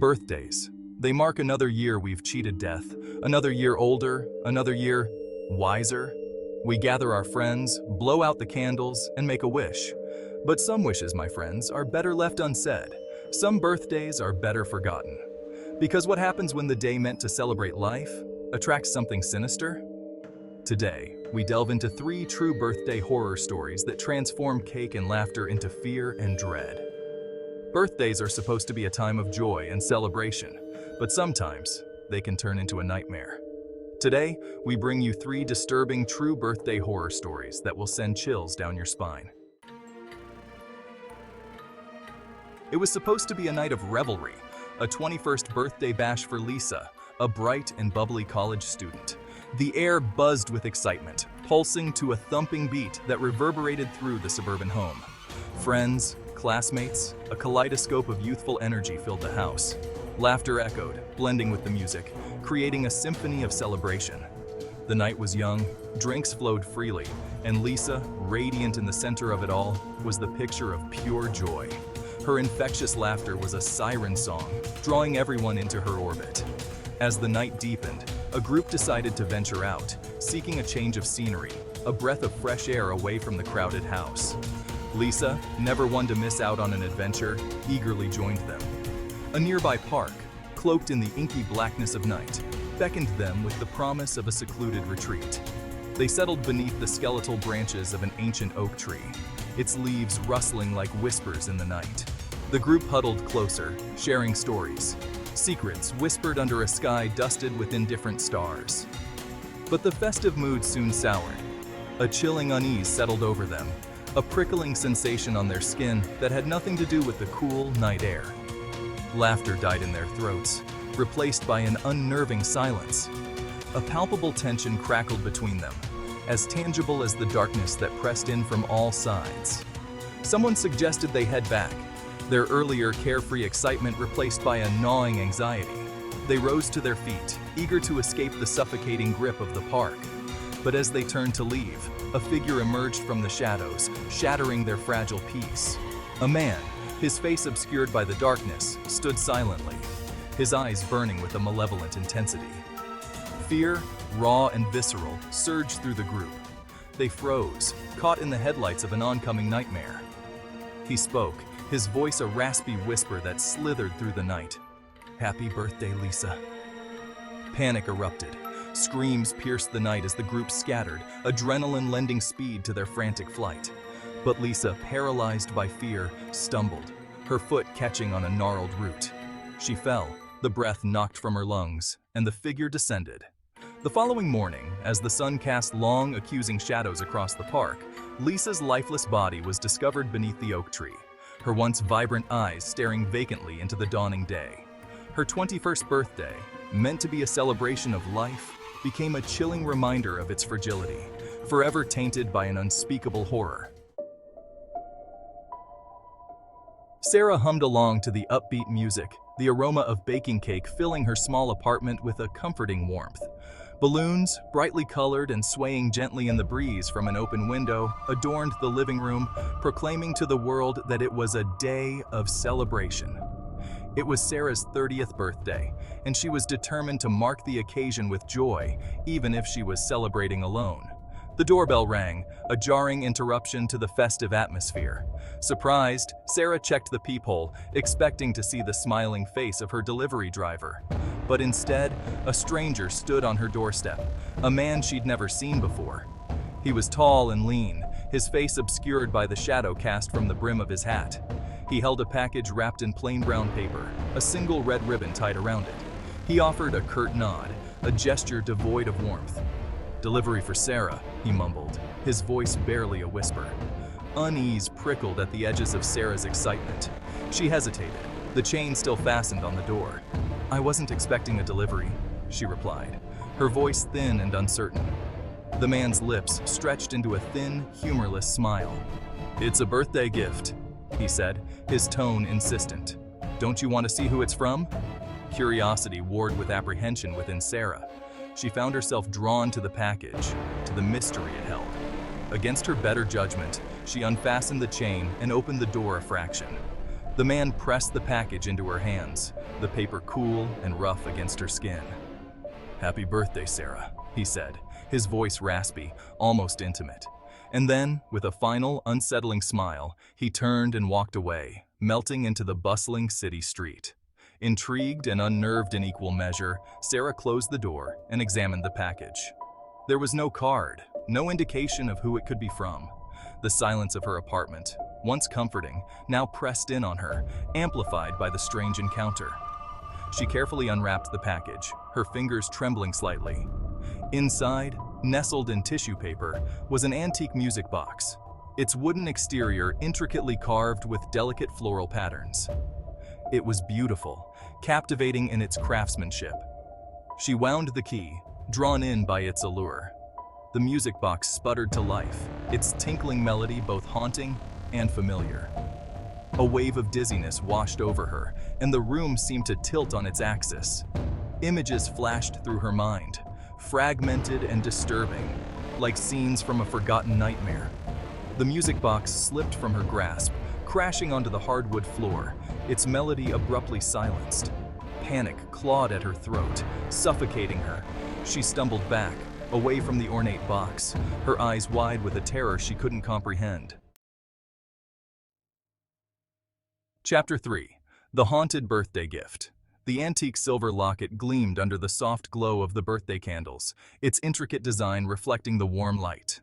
Birthdays. They mark another year we've cheated death, another year older, another year wiser. We gather our friends, blow out the candles, and make a wish. But some wishes, my friends, are better left unsaid. Some birthdays are better forgotten. Because what happens when the day meant to celebrate life attracts something sinister? Today, we delve into 3 true birthday horror stories that transform cake and laughter into fear and dread. Birthdays are supposed to be a time of joy and celebration, but sometimes they can turn into a nightmare. Today, we bring you 3 disturbing true birthday horror stories that will send chills down your spine. It was supposed to be a night of revelry, a 21st birthday bash for Lisa, a bright and bubbly college student. The air buzzed with excitement, pulsing to a thumping beat that reverberated through the suburban home. Friends, classmates, a kaleidoscope of youthful energy filled the house. Laughter echoed, blending with the music, creating a symphony of celebration. The night was young, drinks flowed freely, and Lisa, radiant in the center of it all, was the picture of pure joy. Her infectious laughter was a siren song, drawing everyone into her orbit. As the night deepened, a group decided to venture out, seeking a change of scenery, a breath of fresh air away from the crowded house. Lisa, never one to miss out on an adventure, eagerly joined them. A nearby park, cloaked in the inky blackness of night, beckoned them with the promise of a secluded retreat. They settled beneath the skeletal branches of an ancient oak tree, its leaves rustling like whispers in the night. The group huddled closer, sharing stories, secrets whispered under a sky dusted with indifferent stars. But the festive mood soon soured. A chilling unease settled over them, a prickling sensation on their skin that had nothing to do with the cool night air. Laughter died in their throats, replaced by an unnerving silence. A palpable tension crackled between them, as tangible as the darkness that pressed in from all sides. Someone suggested they head back, their earlier carefree excitement replaced by a gnawing anxiety. They rose to their feet, eager to escape the suffocating grip of the park. But as they turned to leave, a figure emerged from the shadows, shattering their fragile peace. A man, his face obscured by the darkness, stood silently, his eyes burning with a malevolent intensity. Fear, raw and visceral, surged through the group. They froze, caught in the headlights of an oncoming nightmare. He spoke, his voice a raspy whisper that slithered through the night. "Happy birthday, Lisa." Panic erupted. Screams pierced the night as the group scattered, adrenaline lending speed to their frantic flight. But Lisa, paralyzed by fear, stumbled, her foot catching on a gnarled root. She fell, the breath knocked from her lungs, and the figure descended. The following morning, as the sun cast long, accusing shadows across the park, Lisa's lifeless body was discovered beneath the oak tree, her once vibrant eyes staring vacantly into the dawning day. Her 21st birthday, meant to be a celebration of life, became a chilling reminder of its fragility, forever tainted by an unspeakable horror. Sarah hummed along to the upbeat music, the aroma of baking cake filling her small apartment with a comforting warmth. Balloons, brightly colored and swaying gently in the breeze from an open window, adorned the living room, proclaiming to the world that it was a day of celebration. It was Sarah's 30th birthday, and she was determined to mark the occasion with joy, even if she was celebrating alone. The doorbell rang, a jarring interruption to the festive atmosphere. Surprised, Sarah checked the peephole, expecting to see the smiling face of her delivery driver. But instead, a stranger stood on her doorstep, a man she'd never seen before. He was tall and lean, his face obscured by the shadow cast from the brim of his hat. He held a package wrapped in plain brown paper, a single red ribbon tied around it. He offered a curt nod, a gesture devoid of warmth. "Delivery for Sarah," he mumbled, his voice barely a whisper. Unease prickled at the edges of Sarah's excitement. She hesitated, the chain still fastened on the door. "I wasn't expecting a delivery," she replied, her voice thin and uncertain. The man's lips stretched into a thin, humorless smile. "It's a birthday gift," he said, his tone insistent. "Don't you want to see who it's from?" Curiosity warred with apprehension within Sarah. She found herself drawn to the package, to the mystery it held. Against her better judgment, she unfastened the chain and opened the door a fraction. The man pressed the package into her hands, the paper cool and rough against her skin. "Happy birthday, Sarah," he said, his voice raspy, almost intimate. And then, with a final, unsettling smile, he turned and walked away, melting into the bustling city street. Intrigued and unnerved in equal measure, Sarah closed the door and examined the package. There was no card, no indication of who it could be from. The silence of her apartment, once comforting, now pressed in on her, amplified by the strange encounter. She carefully unwrapped the package, her fingers trembling slightly. Inside, nestled in tissue paper, was an antique music box, its wooden exterior intricately carved with delicate floral patterns. It was beautiful, captivating in its craftsmanship. She wound the key, drawn in by its allure. The music box sputtered to life, its tinkling melody both haunting and familiar. A wave of dizziness washed over her, and the room seemed to tilt on its axis. Images flashed through her mind, fragmented and disturbing, like scenes from a forgotten nightmare. The music box slipped from her grasp, crashing onto the hardwood floor, its melody abruptly silenced. Panic clawed at her throat, suffocating her. She stumbled back, away from the ornate box, her eyes wide with a terror she couldn't comprehend. Chapter 3. The Haunted Birthday Gift. The antique silver locket gleamed under the soft glow of the birthday candles, its intricate design reflecting the warm light.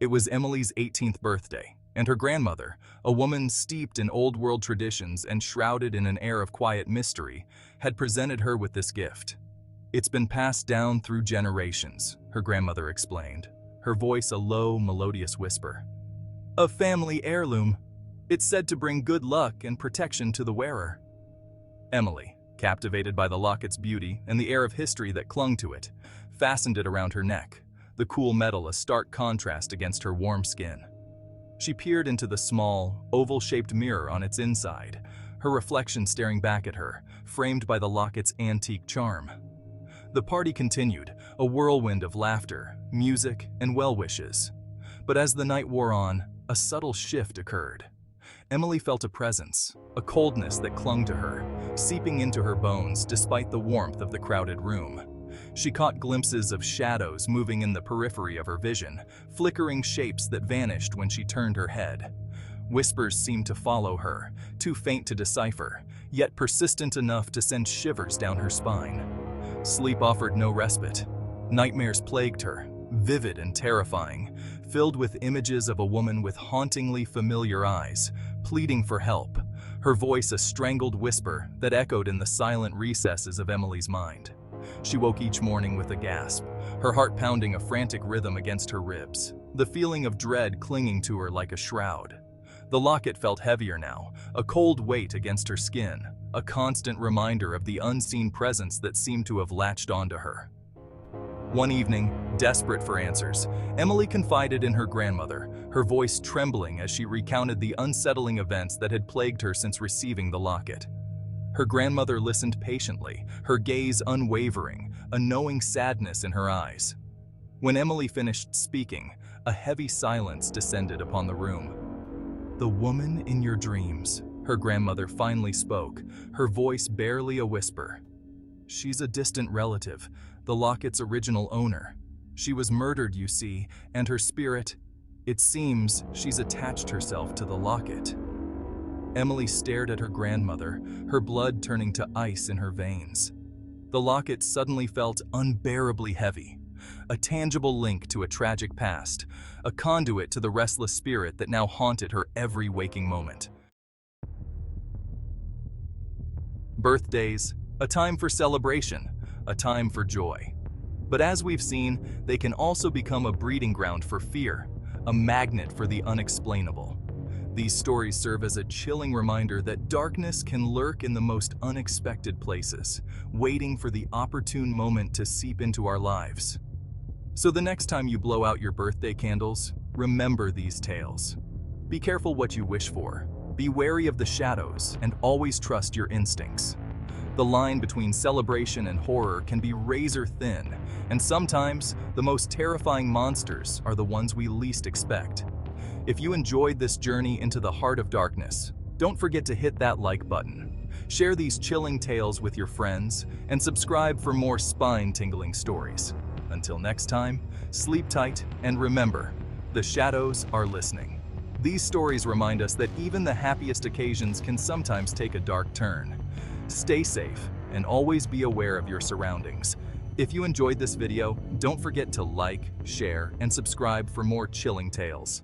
It was Emily's 18th birthday, and her grandmother, a woman steeped in old-world traditions and shrouded in an air of quiet mystery, had presented her with this gift. "It's been passed down through generations," her grandmother explained, her voice a low, melodious whisper. "A family heirloom. It's said to bring good luck and protection to the wearer." Emily, captivated by the locket's beauty and the air of history that clung to it, fastened it around her neck, the cool metal a stark contrast against her warm skin. She peered into the small, oval-shaped mirror on its inside, her reflection staring back at her, framed by the locket's antique charm. The party continued, a whirlwind of laughter, music, and well-wishes. But as the night wore on, a subtle shift occurred. Emily felt a presence, a coldness that clung to her, seeping into her bones despite the warmth of the crowded room. She caught glimpses of shadows moving in the periphery of her vision, flickering shapes that vanished when she turned her head. Whispers seemed to follow her, too faint to decipher, yet persistent enough to send shivers down her spine. Sleep offered no respite. Nightmares plagued her, vivid and terrifying, filled with images of a woman with hauntingly familiar eyes, pleading for help, her voice a strangled whisper that echoed in the silent recesses of Emily's mind. She woke each morning with a gasp, her heart pounding a frantic rhythm against her ribs, the feeling of dread clinging to her like a shroud. The locket felt heavier now, a cold weight against her skin, a constant reminder of the unseen presence that seemed to have latched onto her. One evening, desperate for answers, Emily confided in her grandmother, her voice trembling as she recounted the unsettling events that had plagued her since receiving the locket. Her grandmother listened patiently, her gaze unwavering, a knowing sadness in her eyes. When Emily finished speaking, a heavy silence descended upon the room. "The woman in your dreams," her grandmother finally spoke, her voice barely a whisper. "She's a distant relative, the locket's original owner. She was murdered, you see, and her spirit, it seems she's attached herself to the locket." Emily stared at her grandmother, her blood turning to ice in her veins. The locket suddenly felt unbearably heavy, a tangible link to a tragic past, a conduit to the restless spirit that now haunted her every waking moment. Birthdays, a time for celebration, a time for joy. But as we've seen, they can also become a breeding ground for fear, a magnet for the unexplainable. These stories serve as a chilling reminder that darkness can lurk in the most unexpected places, waiting for the opportune moment to seep into our lives. So the next time you blow out your birthday candles, remember these tales. Be careful what you wish for, be wary of the shadows, and always trust your instincts. The line between celebration and horror can be razor thin, and sometimes the most terrifying monsters are the ones we least expect. If you enjoyed this journey into the heart of darkness, Don't forget to hit that like button. Share these chilling tales with your friends and subscribe for more spine-tingling stories. Until next time, sleep tight and remember, the shadows are listening. These stories remind us that even the happiest occasions can sometimes take a dark turn. Stay safe and always be aware of your surroundings. If you enjoyed this video, don't forget to like, share, and subscribe for more chilling tales.